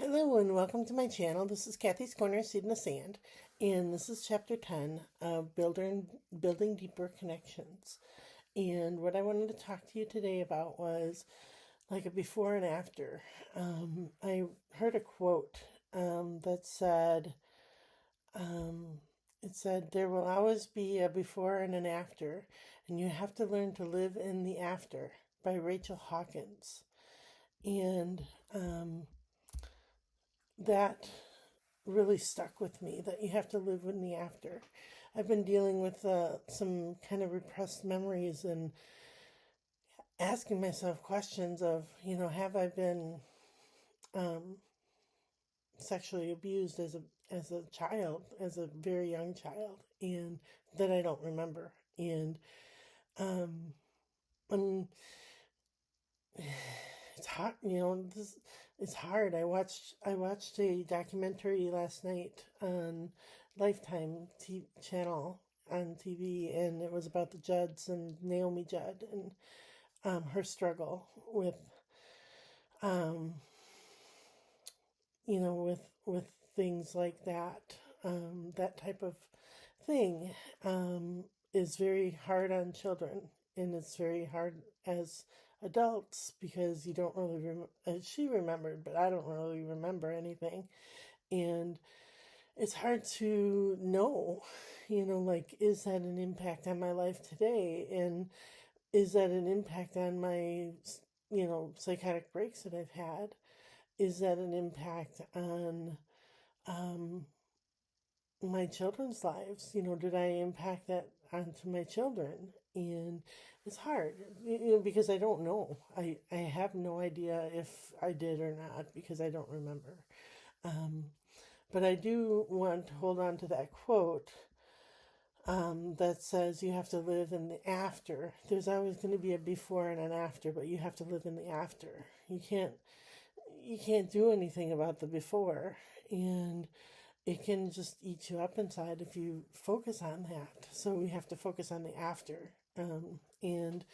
Hello and welcome to my channel. This is Kathy's Corner Seed in the Sand, and this is chapter 10 of Building Deeper Connections. And what I wanted to talk to you today about was like a before and after. I heard a quote that said, um, it said, there will always be a before and an after, and you have to learn to live in the after, by Rachel Hawkins. And that really stuck with me, that you have to live in the after. I've been dealing with some kind of repressed memories and asking myself questions of, have I been sexually abused as a child, as a very young child, and that I don't remember. And um, it's hard, it's hard. I watched a documentary last night on Lifetime channel on TV, and it was about the Judds and Naomi Judd and her struggle with with things like that. That type of thing is very hard on children, and it's very hard as adults because you don't really she remembered, but I don't really remember anything. And it's hard to know, like, is that an impact on my life today? And is that an impact on my, psychotic breaks that I've had? Is that an impact on my children's lives? Did I impact that onto my children? And it's hard, because I don't know. I have no idea if I did or not because I don't remember. But I do want to hold on to that quote that says you have to live in the after. There's always going to be a before and an after, but you have to live in the after. You can't do anything about the before, and it can just eat you up inside if you focus on that. So we have to focus on the after. And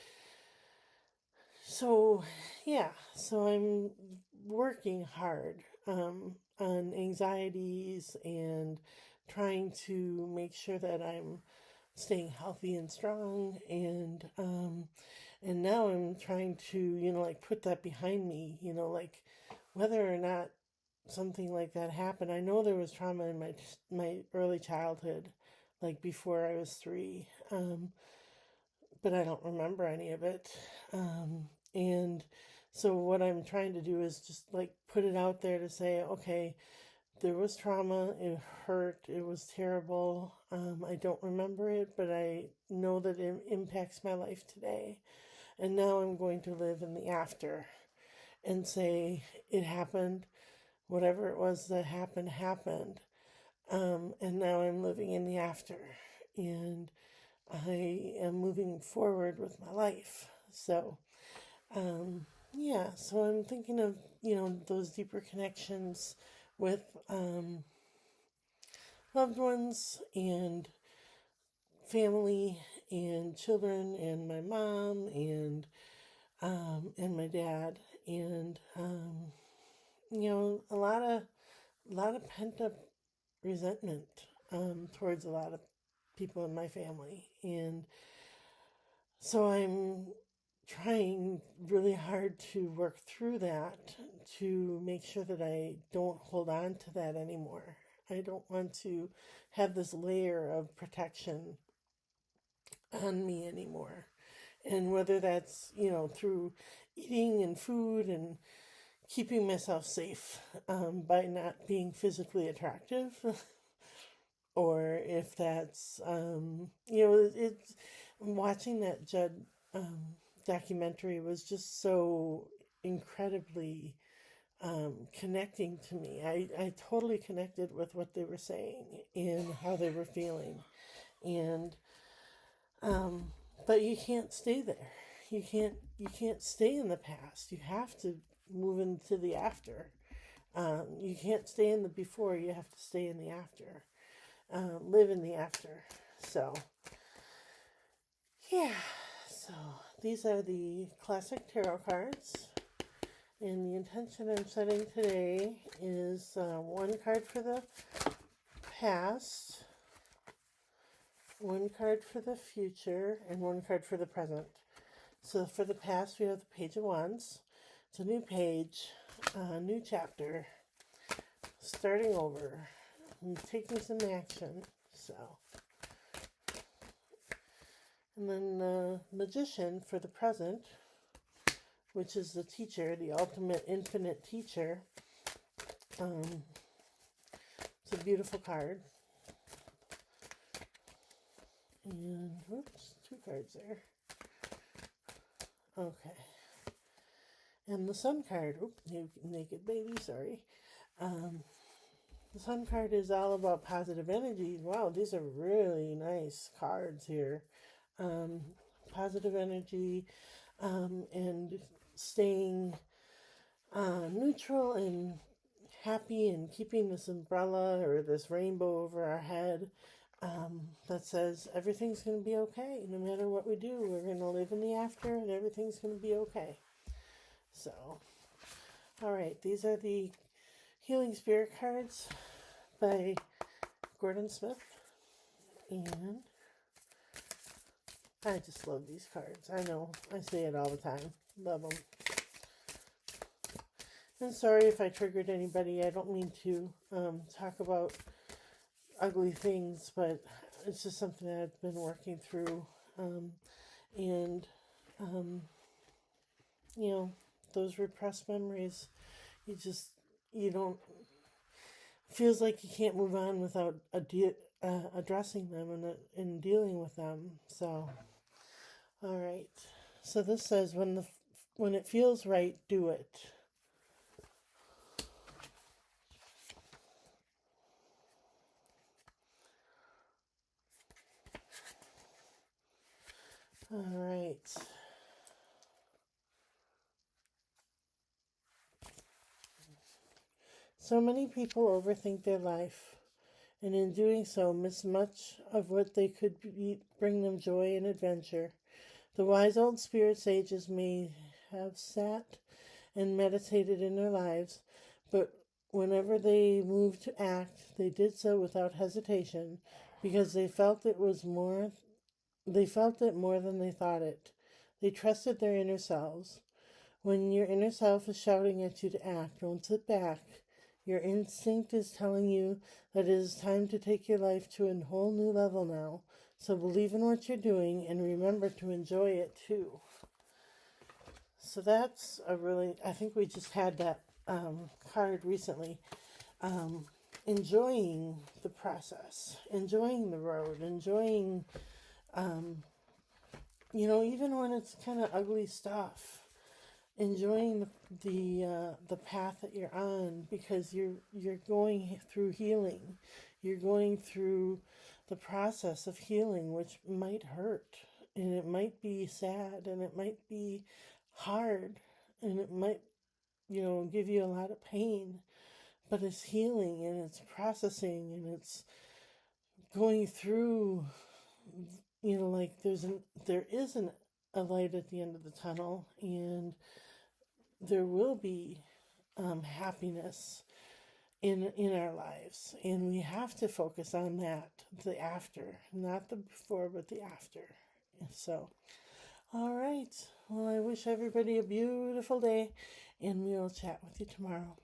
so, yeah, so I'm working hard on anxieties and trying to make sure that I'm staying healthy and strong. And now I'm trying to, like, put that behind me, like, whether or not something like that happened. I know there was trauma in my early childhood, like before I was 3, but I don't remember any of it. And so what I'm trying to do is just like put it out there to say, okay, there was trauma, it hurt, it was terrible. I don't remember it, but I know that it impacts my life today. And now I'm going to live in the after and say it happened, whatever it was that happened, happened. And now I'm living in the after. And I am moving forward with my life. So, yeah, so I'm thinking of, those deeper connections with loved ones and family and children and my mom and my dad and a lot of pent up resentment towards a lot of people in my family. And so I'm trying really hard to work through that to make sure that I don't hold on to that anymore. I don't want to have this layer of protection on me anymore. And whether that's, through eating and food and keeping myself safe by not being physically attractive, or if that's, it's watching that Judd documentary was just so incredibly connecting to me. I totally connected with what they were saying and how they were feeling. And but you can't stay there. You can't stay in the past. You have to move into the after. You can't stay in the before. You have to stay in the after. Live in the after. So yeah. So these are the classic tarot cards, And the intention I'm setting today is one card for the past, one card for the future, and one card for the present. So for the past, we have the Page of Wands. It's a new page, a new chapter, starting over, and taking some action. So, and then the Magician for the present, which is the teacher, the ultimate infinite teacher. It's a beautiful card. And, oops, two cards there. Okay. And the Sun card, oops, naked baby, sorry. The Sun card is all about positive energy. Wow, these are really nice cards here. Positive energy, and staying neutral and happy and keeping this umbrella or this rainbow over our head that says everything's going to be okay. No matter what we do, we're going to live in the after and everything's going to be okay. So, all right, these are the Healing Spirit cards by Gordon Smith. And I just love these cards. I know, I say it all the time. Love them. And sorry if I triggered anybody. I don't mean to talk about ugly things, but it's just something that I've been working through. And, you know, those repressed memories, you don't, feels like you can't move on without addressing them and dealing with them. So, all right. So this says, when it feels right, do it. All right. So many people overthink their life, and in doing so miss much of what they could bring them joy and adventure. The wise old spirit sages may have sat and meditated in their lives, but whenever they moved to act, they did so without hesitation, because they felt it more than they thought it. They trusted their inner selves. When your inner self is shouting at you to act, don't sit back. Your instinct is telling you that it is time to take your life to a whole new level now. So believe in what you're doing and remember to enjoy it too. So that's I think we just had that card recently. Enjoying the process, enjoying the road, enjoying, even when it's kind of ugly stuff. Enjoying the path that you're on, because you're going through healing. You're going through the process of healing, which might hurt, and it might be sad, and it might be hard, and it might give you a lot of pain, but it's healing and it's processing and it's going through. Like there isn't a light at the end of the tunnel, and there will be happiness in our lives, and we have to focus on that, the after, not the before, but the after. So, all right. Well, I wish everybody a beautiful day, and we'll chat with you tomorrow.